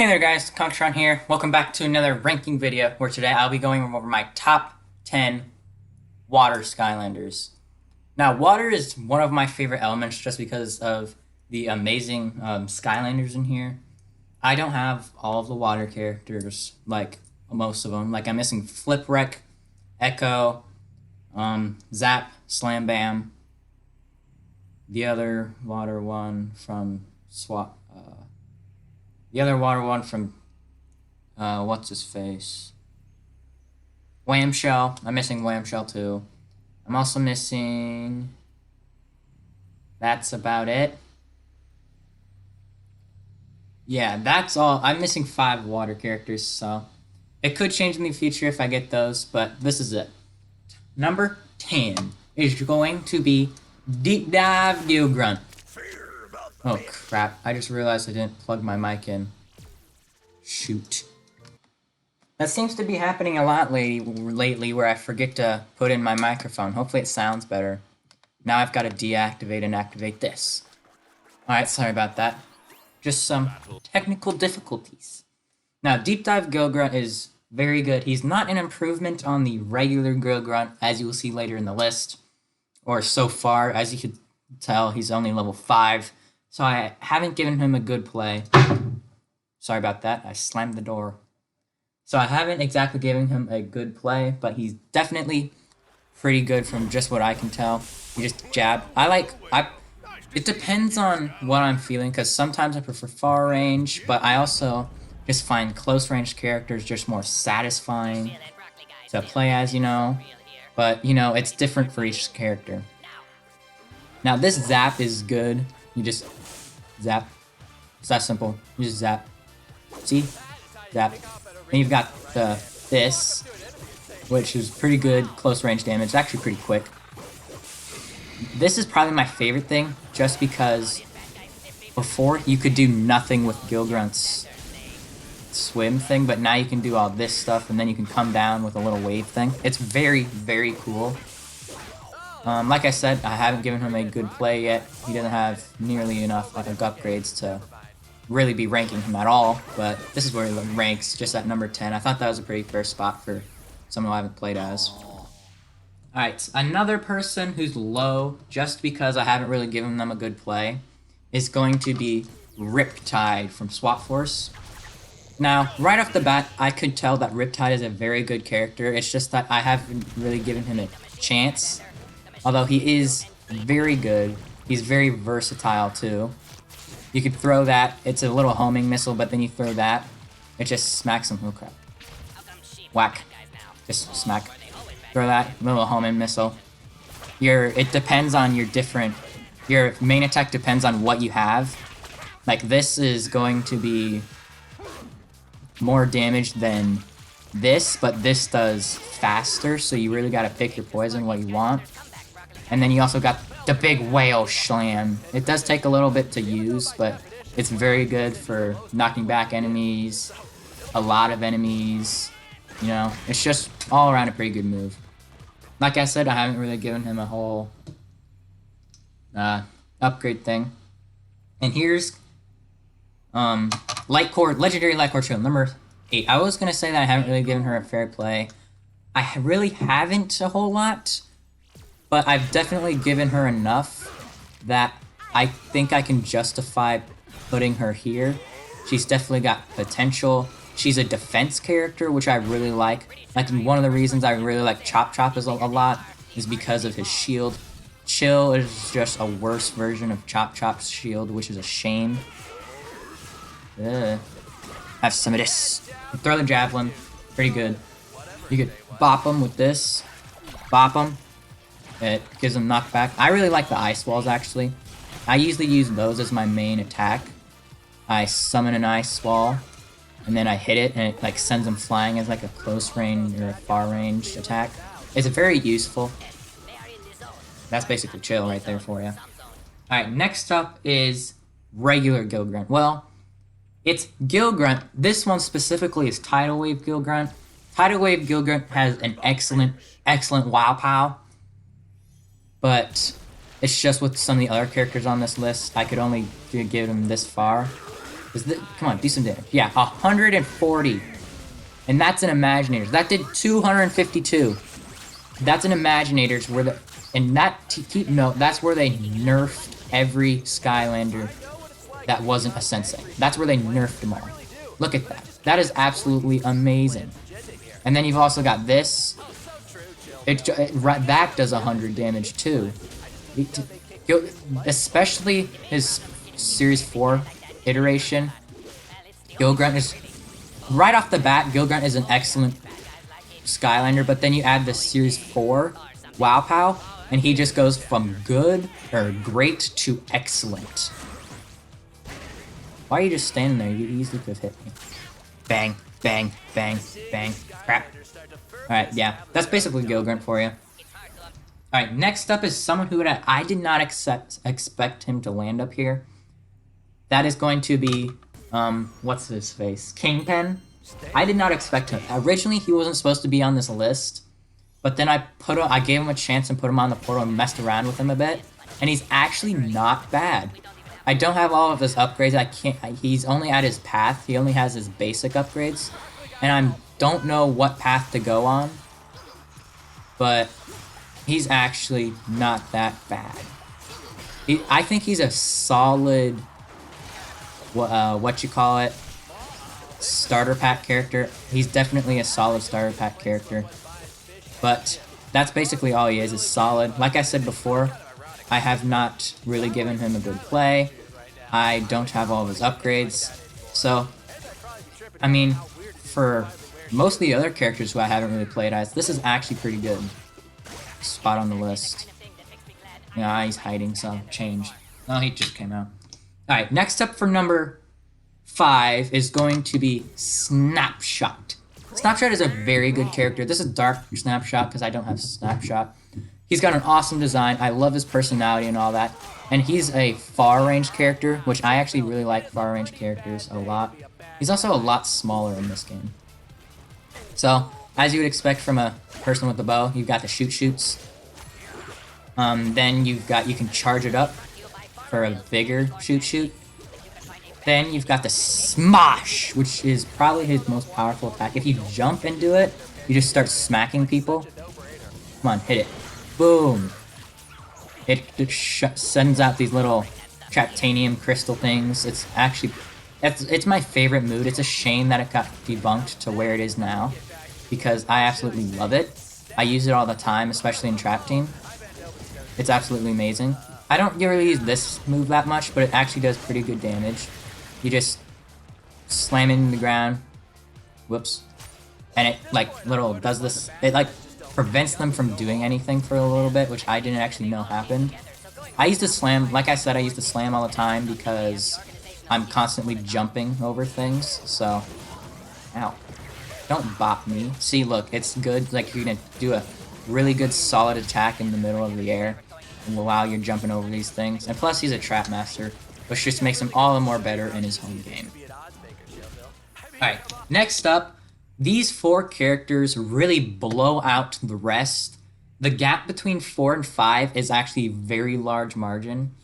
Hey there guys, Conctron here. Welcome back to another ranking video where today I'll be going over my top 10 Water Skylanders. Now, water is one of my favorite elements just because of the amazing Skylanders in here. I don't have all of the water characters, like most of them. Like, I'm missing Flipwreck, Echo, Zap, Slam Bam, the other water one from what's his face? Whamshell. I'm missing Whamshell too. I'm also missing. That's about it. Yeah, that's all. I'm missing 5 water characters, so it could change in the future if I get those, but this is it. Number 10 is going to be Deep Dive Gilgren. Oh crap, I just realized I didn't plug my mic in. Shoot. That seems to be happening a lot lately where I forget to put in my microphone. Hopefully it sounds better. Now I've got to deactivate and activate this. Alright, sorry about that. Just some technical difficulties. Now, Deep Dive Gilgren is very good. He's not an improvement on the regular Gilgren, as you will see later in the list. Or so far, as you can tell, he's only level 5. So I haven't given him a good play. Sorry about that, I slammed the door. So I haven't exactly given him a good play, but he's definitely pretty good from just what I can tell. He just jab. It depends on what I'm feeling, because sometimes I prefer far range, but I also just find close range characters just more satisfying to play as, you know. But, you know, it's different for each character. Now this zap is good. You just zap. It's that simple. You just zap. See? Zap. And you've got this, which is pretty good close range damage. It's actually pretty quick. This is probably my favorite thing, just because before you could do nothing with Gilgren's swim thing, but now you can do all this stuff, and then you can come down with a little wave thing. It's very, very cool. Like I said, I haven't given him a good play yet. He doesn't have nearly enough upgrades to really be ranking him at all, but this is where he ranks, just at number 10. I thought that was a pretty fair spot for someone I haven't played as. Alright, another person who's low, just because I haven't really given them a good play, is going to be Riptide from Swap Force. Now, right off the bat, I could tell that Riptide is a very good character. It's just that I haven't really given him a chance. Although he is very good. He's very versatile too. You could throw that. It's a little homing missile, but then you throw that. It just smacks him. Oh crap. Whack. Just smack. Throw that. Little homing missile. It depends on your main attack depends on what you have. Like, this is going to be more damage than this, but this does faster, so you really gotta pick your poison what you want. And then you also got the big whale slam. It does take a little bit to use, but it's very good for knocking back enemies, a lot of enemies, you know. It's just all around a pretty good move. Like I said, I haven't really given him a whole upgrade thing. And here's Legendary Light Core Shield, number 8. I was going to say that I haven't really given her a fair play. I really haven't a whole lot, but I've definitely given her enough that I think I can justify putting her here. She's definitely got potential. She's a defense character, which I really like. Like, one of the reasons I really like Chop Chop a lot is because of his shield. Chill is just a worse version of Chop Chop's shield, which is a shame. Ugh. Have some of this. Throw the javelin. Pretty good. You could bop him with this. Bop him. It gives him knockback. I really like the ice walls, actually. I usually use those as my main attack. I summon an ice wall, and then I hit it, and it like sends him flying as like a close range or a far range attack. It's very useful. That's basically chill right there for you. Alright, next up is regular Gilgren. Well, it's Gilgren. This one specifically is Tidal Wave Gilgren. Tidal Wave Gilgren has an excellent wow pow. But it's just with some of the other characters on this list, I could only give him this far. Come on, do some damage. Yeah, 140. And that's an Imaginator. That did 252. That's an Imaginators where the... And keep note, that's where they nerfed every Skylander that wasn't a Sensei. That's where they nerfed them all. Look at that. That is absolutely amazing. And then you've also got this. That does 100 damage too. Especially his Series 4 iteration. Gilgren is... Right off the bat, Gilgren is an excellent Skylander, but then you add the Series 4 Wow Pow, and he just goes from good, or great, to excellent. Why are you just standing there? You easily could have hit me. Bang, bang, bang, bang. Crap. Alright, yeah. That's basically Gilgren for you. Alright, next up is someone who I did not expect him to land up here. That is going to be, what's his face? Kingpin. I did not expect him. Originally, he wasn't supposed to be on this list. But then I gave him a chance and put him on the portal and messed around with him a bit. And he's actually not bad. I don't have all of his upgrades. He's only at his path. He only has his basic upgrades. And I don't know what path to go on. But he's actually not that bad. I think he's a solid, what you call it, starter pack character. He's definitely a solid starter pack character. But that's basically all he is solid. Like I said before, I have not really given him a good play. I don't have all of his upgrades. So, I mean, for most of the other characters who I haven't really played as, this is actually pretty good. Spot on the list. Yeah, he's hiding, so change. Oh, he just came out. Alright, next up for number 5 is going to be Snapshot. Snapshot is a very good character. This is Dark Snapshot because I don't have Snapshot. He's got an awesome design. I love his personality and all that. And he's a far-range character, which I actually really like far-range characters a lot. He's also a lot smaller in this game. So, as you would expect from a person with a bow, you've got the shoots. Then you can charge it up for a bigger shoot. Then you've got the Smosh, which is probably his most powerful attack. If you jump into it, you just start smacking people. Come on, hit it. Boom. It sends out these little Traptanium crystal things. It's actually... It's my favorite mood. It's a shame that it got debunked to where it is now, because I absolutely love it. I use it all the time, especially in Trap Team. It's absolutely amazing. I don't really use this move that much, but it actually does pretty good damage. You just slam it in the ground. Whoops. And it, does this. It, prevents them from doing anything for a little bit, which I didn't actually know happened. I used to slam, like I said, I used to slam all the time because I'm constantly jumping over things, so... Ow. Don't bop me. See, look, it's good, you're gonna do a really good solid attack in the middle of the air while you're jumping over these things. And plus, he's a Trap Master, which just makes him all the more better in his home game. Alright, next up, these 4 characters really blow out the rest. The gap between 4 and 5 is actually a very large margin.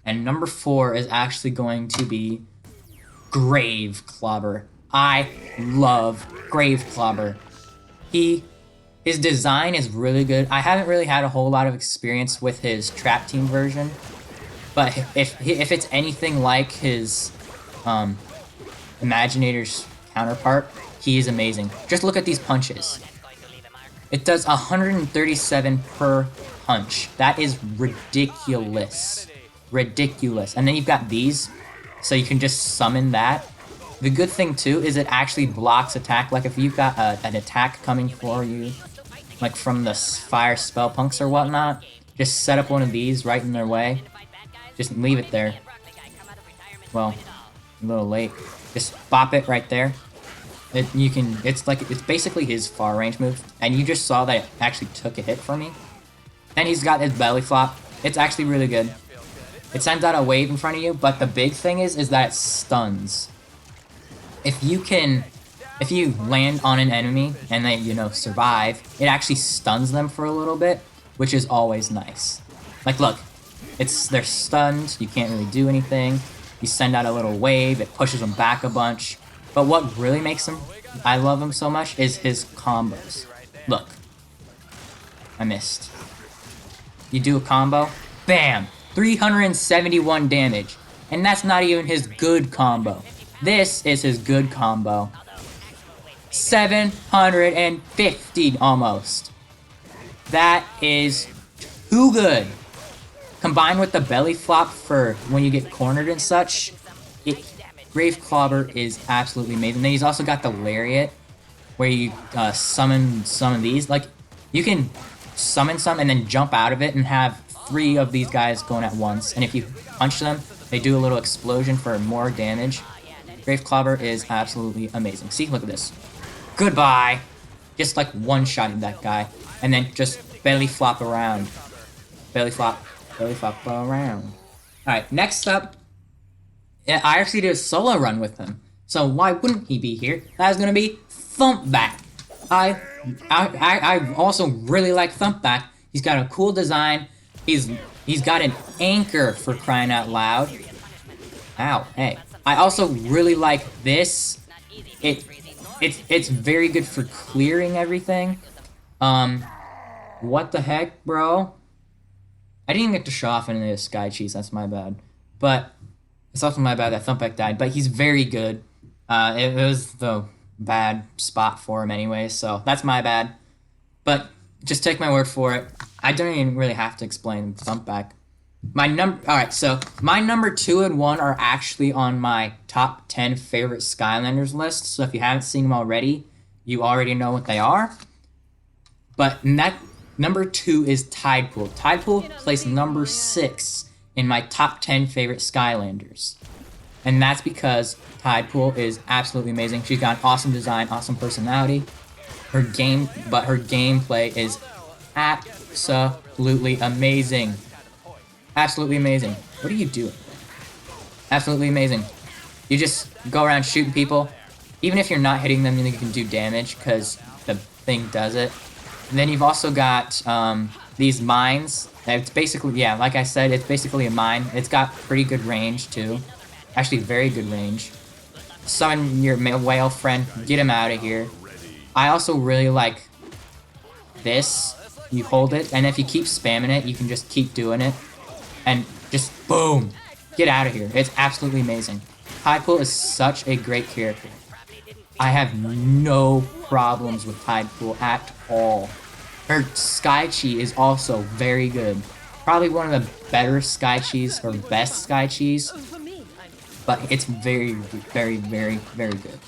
And number 4 is actually going to be Grave Clobber. I love Grave Clobber. His design is really good. I haven't really had a whole lot of experience with his Trap Team version. But if it's anything like his Imaginator's counterpart, he is amazing. Just look at these punches. It does 137 per punch. That is ridiculous. Ridiculous. And then you've got these, so you can just summon that. The good thing too is it actually blocks attack. Like if you've got an attack coming for you, like from the fire spell punks or whatnot, just set up one of these right in their way. Just leave it there. Well, a little late. Just bop it right there. It's basically his far range move, and you just saw that it actually took a hit from me. Then he's got his belly flop. It's actually really good. It sends out a wave in front of you, but the big thing is that it stuns. If you land on an enemy and they, survive, it actually stuns them for a little bit, which is always nice. Like, look, they're stunned, you can't really do anything, You send out a little wave, it pushes him back a bunch. But what really makes him, I love him so much, is his combos. Look. I missed. You do a combo, bam! 371 damage. And that's not even his good combo. This is his good combo. 750 almost. That is too good. Combined with the belly flop for when you get cornered and such, Grave Clobber is absolutely amazing. Then he's also got the Lariat, where you summon some of these. Like, you can summon some and then jump out of it and have 3 of these guys going at once. And if you punch them, they do a little explosion for more damage. Grave Clobber is absolutely amazing. See, look at this. Goodbye! Just like one-shotting that guy. And then just belly flop around. Belly flop around. Alright, next up, I actually did a solo run with him. So why wouldn't he be here? That is going to be Thumbback. I also really like Thumbback. He's got a cool design. He's got an anchor, for crying out loud. Ow, hey. I also really like this. It's very good for clearing everything. What the heck, bro? I didn't even get to show off any of the Sky Cheese, that's my bad. But it's also my bad that Thumbback died, but he's very good. It was the bad spot for him anyway, so that's my bad. But just take my word for it. I don't even really have to explain Thumbback. Alright, so my number 2 and 1 are actually on my top 10 favorite Skylanders list, so if you haven't seen them already, you already know what they are. But number 2 is Tidepool. Tidepool placed number 6 in my top 10 favorite Skylanders. And that's because Tidepool is absolutely amazing. She's got an awesome design, awesome personality. Her gameplay is absolutely amazing. Absolutely amazing. What are you doing? Absolutely amazing. You just go around shooting people. Even if you're not hitting them, you can do damage because the thing does it. And then you've also got these mines. It's basically, yeah, like I said, it's basically a mine. It's got pretty good range too. Actually, very good range. Summon your whale friend, get him out of here. I also really like this. You hold it, and if you keep spamming it, you can just keep doing it. And just boom! Get out of here. It's absolutely amazing. Tidepool is such a great character. I have no problems with Tidepool at all. Her Sky Chi is also very good. Probably one of the better Sky Chis, or best Sky Chis. But it's very, very, very, very good.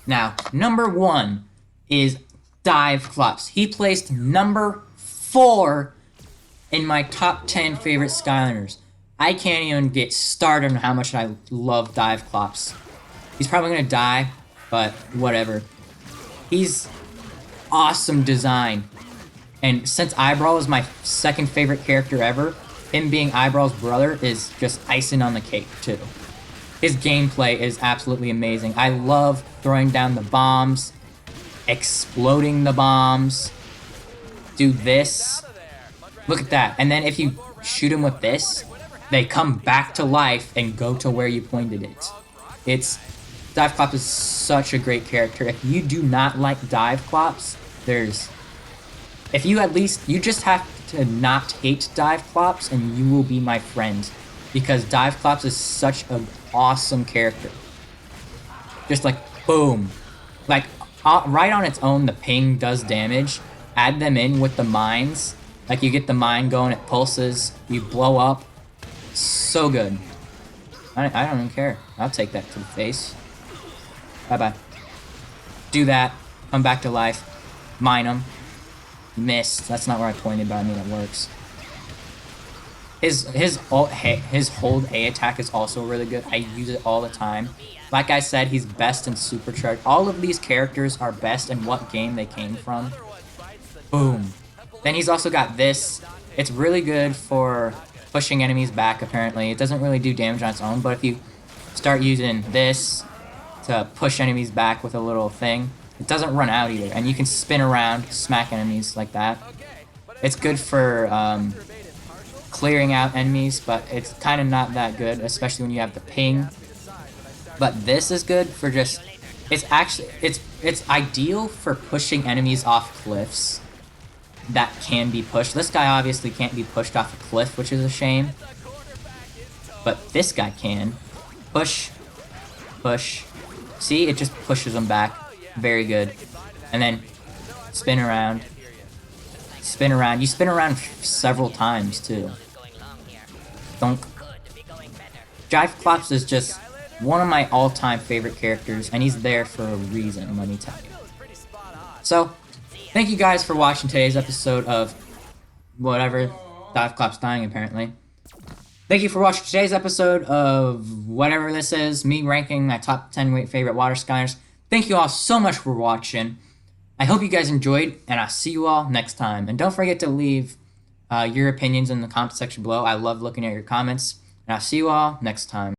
Now, number 1 is Dive Clops. He placed number 4 in my top 10 favorite Skylanders. I can't even get started on how much I love Dive Clops. He's probably gonna die, but whatever. He's awesome design. And since Eyebrow is my second favorite character ever, him being Eyebrow's brother is just icing on the cake too. His gameplay is absolutely amazing. I love throwing down the bombs, exploding the bombs, do this. Look at that. And then if you shoot him with this, they come back to life and go to where you pointed it. Dive Clops is such a great character. If you do not like Dive Clops, you just have to not hate Dive Clops and you will be my friend. Because Dive Clops is such an awesome character. Just like, boom. Like, right on its own, the ping does damage. Add them in with the mines. Like, you get the mine going, it pulses, you blow up. So good. I don't even care. I'll take that to the face. Bye-bye. Do that. Come back to life. Mine them. Missed. That's not where I pointed, but I mean it works. His hold A attack is also really good. I use it all the time. Like I said, he's best in Supercharged. All of these characters are best in what game they came from. Boom. Then he's also got this. It's really good for pushing enemies back, apparently. It doesn't really do damage on its own, but if you start using this to push enemies back with a little thing, it doesn't run out either. And you can spin around, smack enemies like that. It's good for clearing out enemies, but it's kind of not that good, especially when you have the ping. But this is good for just, it's ideal for pushing enemies off cliffs that can be pushed. This guy obviously can't be pushed off a cliff, which is a shame. But this guy can. Push, push. See, it just pushes him back. Very good. And then spin around. Spin around. You spin around several times too. Donk. Jive Clops is just one of my all-time favorite characters, and he's there for a reason, let me tell you. So, thank you guys for watching today's episode of whatever. Jive Clops dying, apparently. Thank you for watching today's episode of whatever this is, me ranking my top 10 favorite Water Skylanders. Thank you all so much for watching. I hope you guys enjoyed, and I'll see you all next time. And don't forget to leave your opinions in the comment section below. I love looking at your comments, and I'll see you all next time.